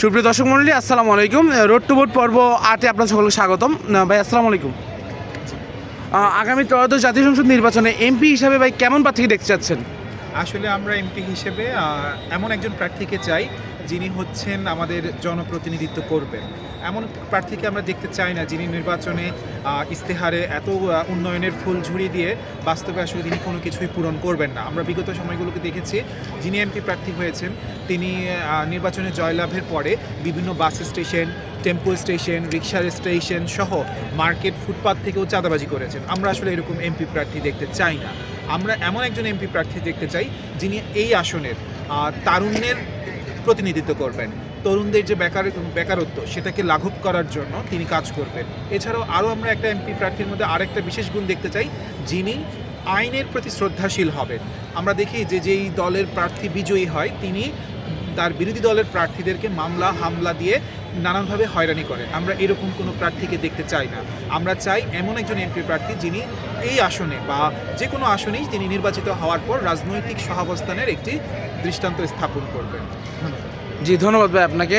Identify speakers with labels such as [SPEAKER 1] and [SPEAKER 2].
[SPEAKER 1] সুপ্রিয় দর্শক মণ্ডলী, আসসালামু আলাইকুম। রোড টু ভোট পর্ব 8-এ আপনার সকলকে স্বাগতম। ভাই আসসালামু আলাইকুম। আগামী ত্রয়োদশ জাতীয় সংসদ নির্বাচনে এমপি হিসাবে ভাই কেমন প্রার্থীকে দেখতে চাচ্ছেন?
[SPEAKER 2] আসলে আমরা এমপি হিসেবে এমন একজন প্রার্থীকে চাই যিনি হচ্ছেন আমাদের জনপ্রতিনিধিত্ব করবেন। এমন প্রার্থীকে আমরা দেখতে চাই না যিনি নির্বাচনে ইশতেহারে এত উন্নয়নের ফুল ঝুড়ি দিয়ে বাস্তবে আসলে তিনি কোনো কিছুই পূরণ করবেন না। আমরা বিগত সময়গুলোকে দেখেছি, যিনি এমপি প্রার্থী হয়েছেন তিনি নির্বাচনে জয়লাভের পরে বিভিন্ন বাস স্টেশন, টেম্পো স্টেশন, রিক্সার স্টেশন সহ মার্কেট, ফুটপাথ থেকেও চাঁদাবাজি করেছেন। আমরা আসলে এরকম এমপি প্রার্থী দেখতে চাই না। আমরা এমন একজন এমপি প্রার্থী দেখতে চাই যিনি এই আসনের তারুণ্যের প্রতিনিধিত্ব করবেন। তরুণদের যে বেকারত্ব সেটাকে লাঘব করার জন্য তিনি কাজ করবেন। এছাড়াও আরও আমরা একটা এমপি প্রার্থীর মধ্যে আরেকটা বিশেষ গুণ দেখতে চাই, যিনি আইনের প্রতি শ্রদ্ধাশীল হবেন। আমরা দেখি যে যেই দলের প্রার্থী বিজয়ী হয় তিনি তার বিরোধী দলের প্রার্থীদেরকে মামলা হামলা দিয়ে নানানভাবে হয়রানি করে। আমরা এরকম কোনো প্রার্থীকে দেখতে চাই না। আমরা চাই এমন একজন এমপি প্রার্থী যিনি এই আসনে বা যে কোনো আসনেই তিনি নির্বাচিত হওয়ার পর রাজনৈতিক সহাবস্থানের একটি দৃষ্টান্ত স্থাপন করবেন।
[SPEAKER 1] জি, ধন্যবাদ ভাই আপনাকে।